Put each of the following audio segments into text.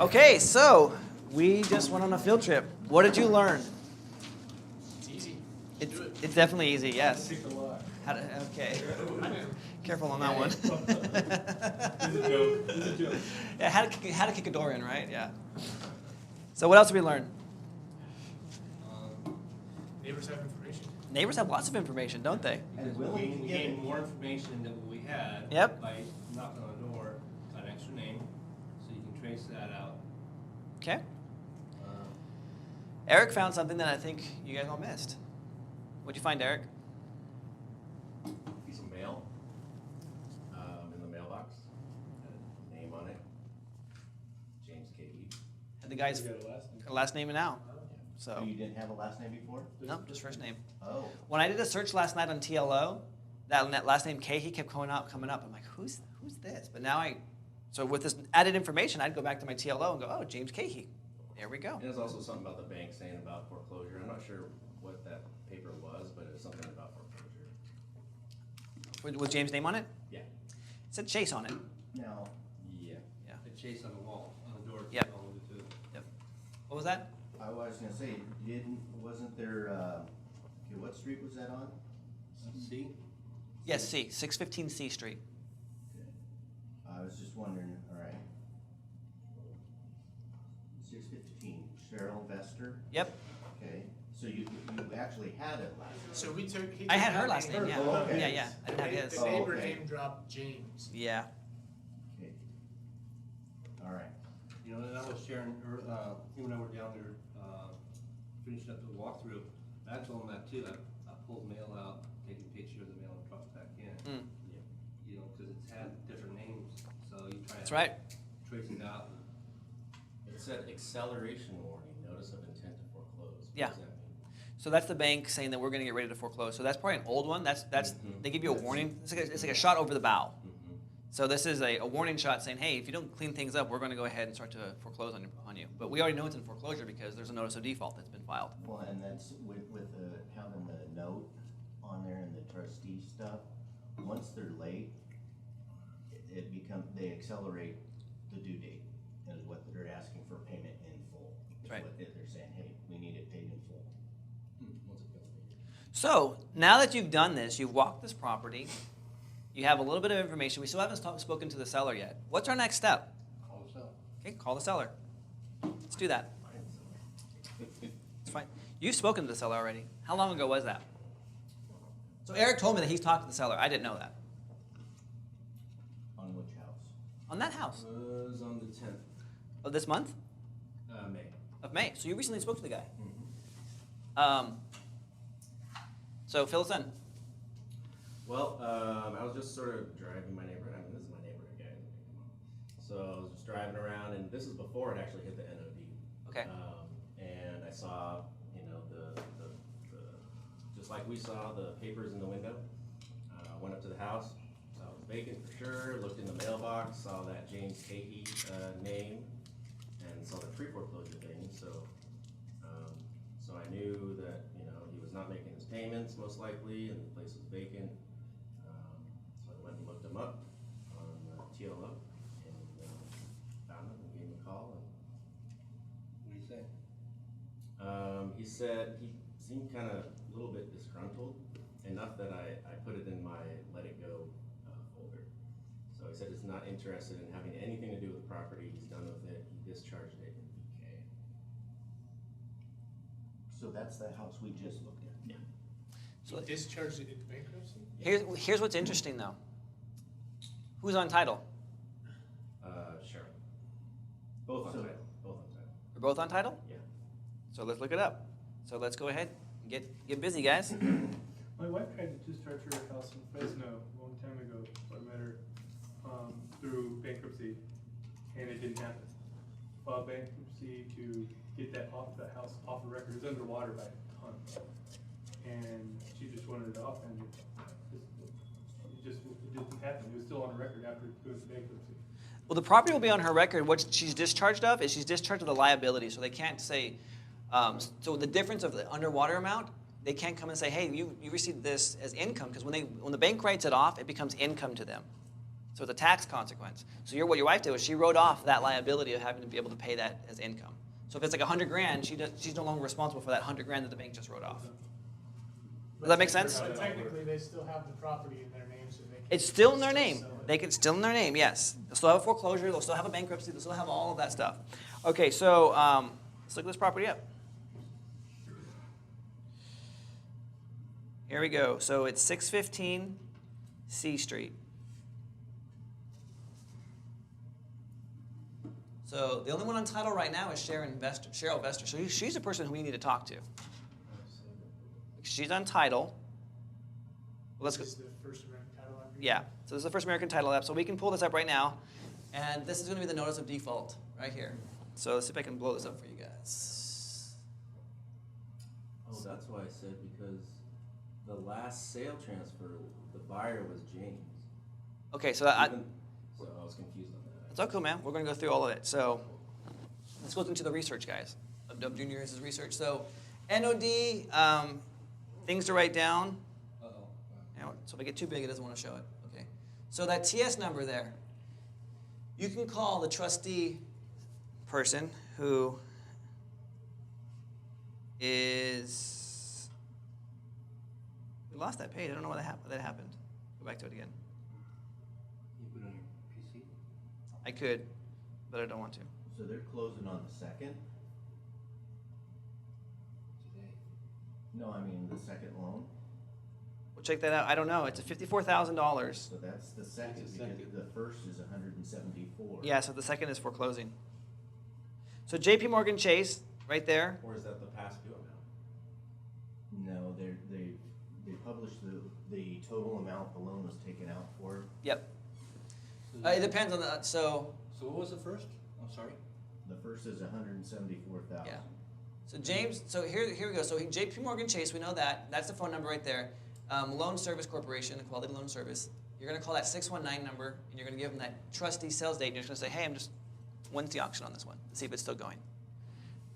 Okay, so we just went on a field trip. What did you learn? It's easy. It's definitely easy, yes. Take a lot. Okay. Careful on that one. It's a joke. It's a joke. Yeah, how to kick a door in, right? Yeah. So what else did we learn? Neighbors have information. Neighbors have lots of information, don't they? And We we gained more information than what we had. Yep. By knocking on the door, an extra name, so you can trace that out. Okay. Um, Eric found something that I think you guys all missed. What'd you find, Eric? piece of mail in the mailbox, had a name on it, James K. E. Had the guy's You got a last name. last name now. So So you didn't have a last name before? no, just first name. Oh, When I did a search last night on TLO, that last name K, he kept coming up. I'm like, who's this? But now so with this added information, I'd go back to my TLO and go, oh, James Cahey. There we go. and there's also something about the bank saying about foreclosure. I'm not sure what that paper was, but it was something about foreclosure. Was James' name on it? Yeah. It said Chase on it. Now, Yeah. The chase on the wall, on the door. Yep. all over too. Yep. What was that? I was gonna say, wasn't there, okay, what street was that on? See? Yes, C, 615 C Street. Okay. I was just wondering, all right. 615, Cheryl Vester, Yep. okay, so you actually had it last name. So we took. I had her last name. Yeah. Oh, okay. Yeah. I didn't have his. The neighbor okay. name dropped James. Yeah. Okay. All right. You know, and I was sharing, you and I were down there, finishing up the walkthrough, and I told him that too, I pulled mail out, taking a picture of the mail and dropped it back in. Mm. You know, cause it's had different names, so you try That's to. right. Trace it out. It said acceleration warning, notice of intent to foreclose. What Yeah. does that mean? So that's the bank saying that we're going to get ready to foreclose. So that's probably an old one. That's Mhm. they give you a warning. It's like a shot over the bow. Mhm. So this is a warning shot saying, hey, if you don't clean things up, we're going to go ahead and start to foreclose on you. But we already know it's in foreclosure because there's a notice of default that's been filed. Well, and that's with the, having the note on there and the trustee stuff, once they're late, it becomes, they accelerate the due date, is what they're asking for payment in full. Is Right. what they're saying, hey, we need it paid in full. Once it becomes paid. So now that you've done this, you've walked this property, you have a little bit of information. We still haven't spoken to the seller yet. What's our next step? Call us up. Okay, call the seller. Let's do that. It's fine. You've spoken to the seller already. How long ago was that? So Eric told me that he's talked to the seller. I didn't know that. On which house? On that house Was on the 10th, of this month May. of May. So you recently spoke to the guy. Mm-hmm. So fill us in. Well, I was just sort of driving my neighborhood. I mean, this is my neighborhood, guys. So I was just driving around, and this is before it actually hit the NOD. Okay. And I saw, you know, the just like we saw the papers in the window. Went up to the house, saw it was vacant for sure. Looked in the mailbox, saw that James Cahey name, and saw the pre-foreclosure thing. So I knew that, you know, he was not making his payments most likely, and the place was vacant. So I went and looked him up on TLO and found him and gave him a call. And What do you say? he said he seemed kind of a little bit disgruntled, enough that I put it in my let it go folder. So he said he's not interested in having anything to do with the property. He's done with it. He discharged it in BK. So that's the house we just looked at? Yeah. So He discharged it into bankruptcy? here's what's interesting though. Who's on title? Cheryl. Both on So- title. Both on title. We're both on title? Yeah. So let's look it up. So let's go ahead and get busy, guys. My wife tried to discharge her house in Fresno a long time ago. I met her through bankruptcy, and it didn't happen. Filed bankruptcy to get that house off the record. It was underwater by a ton, and she just wanted it off, and it didn't happen. It was still on the record after going to bankruptcy. Well, the property will be on her record. What she's discharged of is she's discharged of the liability, so they can't say. So the difference of the underwater amount, they can't come and say, "Hey, you received this as income," because when the bank writes it off, it becomes income to them. So it's a tax consequence. So what your wife did was she wrote off that liability of having to be able to pay that as income. So if it's like $100,000, she's no longer responsible for that $100,000 that the bank just wrote off. Does that make sense? But technically, they still have the property in their name, so they can. It's still in their still name. sell it. They can still in their name, yes. They'll still have a foreclosure. They'll still have a bankruptcy. They'll still have all of that stuff. Okay, so let's look this property up. Here we go. So it's 615 C Street. So the only one on title right now is Cheryl Vester. So she's the person who we need to talk to. She's on title. Well, let's go. This is the first American title agreement. Yeah, so this is the first American title app. So we can pull this up right now. And this is going to be the notice of default right here. So let's see if I can blow this up for you guys. Oh, that's why I said, because the last sale transfer, the buyer was James. Okay, so So I was confused on that. it's all cool, man. We're going to go through all of it. So let's go into the research, guys. Dub Junior's research. So NOD, things to write down. Uh-oh. You know, so if I get too big, it doesn't want to show it. Okay. So that TS number there, you can call the trustee person who is. We lost that page. I don't know what that happened. Go back to it again. You put it on your PC? I could, but I don't want to. So they're closing on the 2nd? Today. No, I mean the second loan. We'll check that out. I don't know. It's a $54,000. So that's the second, It's the because second. the first is 174. Yeah, so the second is foreclosing. So JP Morgan Chase, right there. Or is that the past due amount? No, they published the total amount the loan was taken out for. Yep. So It depends on the, so, So what was the first? I'm sorry? The first is 174,000. yeah. So James, so here we go. So JP Morgan Chase, we know that. That's the phone number right there. Loan Service Corporation, Quality Loan Service. You're going to call that 619 number, and you're going to give them that trustee sales date, and you're just going to say, hey, when's the auction on this one? See if it's still going.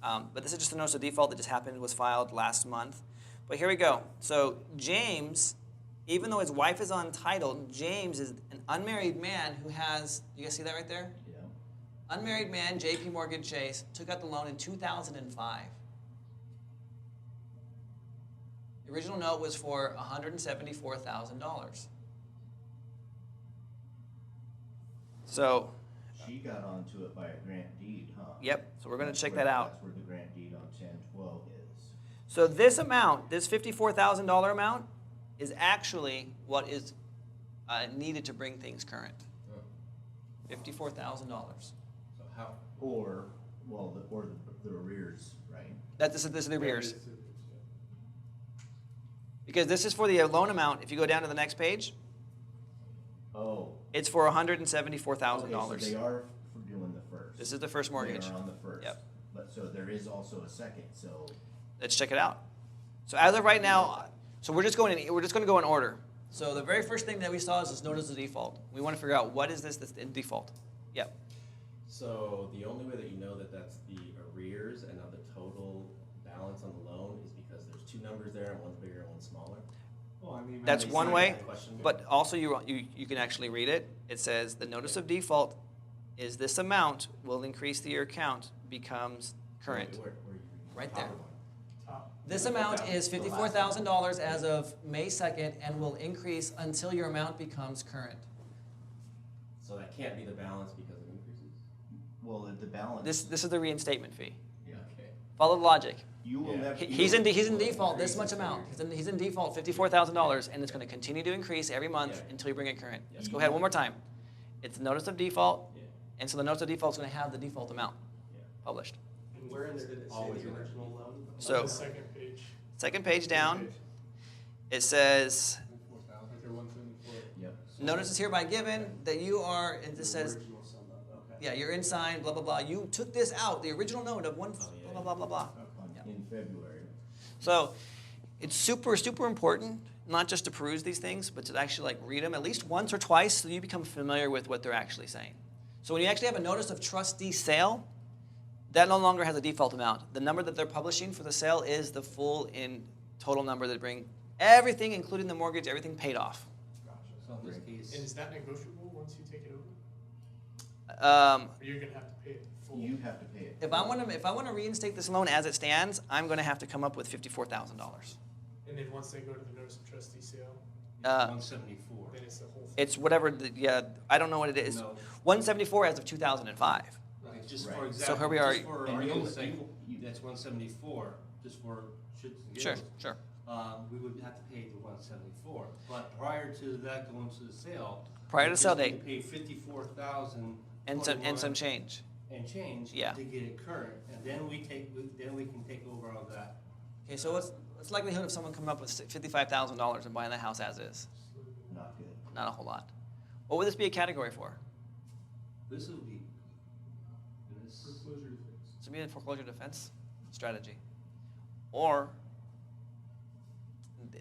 But this is just a notice of default that just happened, was filed last month. But here we go. So James, even though his wife is on title, James is an unmarried man who has, you guys see that right there? Yeah. Unmarried man, JP Morgan Chase, took out the loan in 2005. The original note was for $174,000. So, She got onto it by a grant deed, huh? yep, so we're going to That's check where- that out. That's where the grant deed on 1012 is. So this amount, this $54,000 amount, is actually what is needed to bring things current. $54,000. So how, Or the arrears, right? This is the arrears. Because this is for the loan amount. If you go down to the next page, Oh. it's for $174,000. Okay, so they are doing the first. This is the first mortgage. They are on the first. Yep. But so there is also a second, so. Let's check it out. So as of right now, so we're just going to go in order. So the very first thing that we saw is this notice of default. We want to figure out what is this that's in default. Yep. so the only way that you know that that's the arrears and not the total balance on the loan is because there's two numbers there and one's bigger and one's smaller? Well, I mean, That's They one say way, that question. but also you can actually read it. It says the notice of default is this amount will increase your account becomes current. Where you- Right top there. one. Top. This amount is $54,000 as of May 2nd and will increase until your amount becomes current. So that can't be the balance because it increases? Well, the balance. This is the reinstatement fee. Yeah. Okay. Follow the logic. You will Yeah. never. He's in default this much amount. He's in default $54,000, and it's going to continue to increase every month Yeah. until you bring it current. Yeah. Let's go ahead one more time. It's notice of default, Yeah. and so the notice of default is going to have the default amount Yeah. published. And where in there did it say Always the right. original loan? So- On the second page. Second page down, it says, 4,000. Right there, 174. Yep. notice is hereby given that you are, and this says, Original sum of, okay. yeah, you're inside, blah, blah, blah. You took this out, the original note of one, Oh, yeah. blah, blah, blah, blah. Yeah. In February. So it's super, super important, not just to peruse these things, but to actually like read them at least once or twice so you become familiar with what they're actually saying. So when you actually have a notice of trustee sale, that no longer has a default amount. The number that they're publishing for the sale is the full in total number that bring everything, including the mortgage, everything paid off. So in this case. And is that negotiable once once you take it over? Um, Or you're gonna have to pay it full? You have to pay it. if I want to reinstate this loan as it stands, I'm going to have to come up with $54,000. And then once they go to the notice of trustee sale, 174. then it's the whole thing? It's whatever. I don't know what it is. No. 174 as of 2005. Okay, just Right. for So example, here we are. just for And argument's you'll- sake, you- that's 174, just for shits and Sure, giggles. sure. We would have to pay the 174, but prior to that going to the sale. Prior to we sale just need date. to pay 54,000. And some change. And change. Yeah. To get it current, and then we can take over on that. Okay, so what's the likelihood of someone coming up with $55,000 and buying the house as is? Not good. Not a whole lot. What would this be a category for? This would be. Foreclosure defense. This would be a foreclosure defense strategy. Or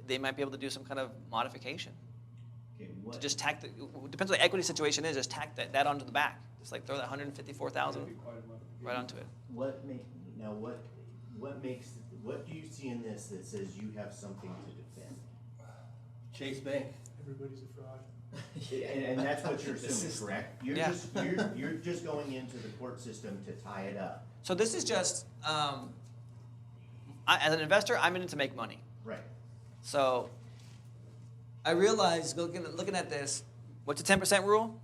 they might be able to do some kind of modification. Okay, To what, just tack depends what the equity situation is, just tack that onto the back. Just like throw that $154,000 That'd be quite a lot. right onto it. what do you see in this that says you have something to defend? Chase Bank. Everybody's a fraud. And that's what you're assuming, correct? Yeah. You're just going into the court system to tie it up. So this is just, as an investor, I'm in it to make money. Right. So I realize looking at this, what's the 10% rule?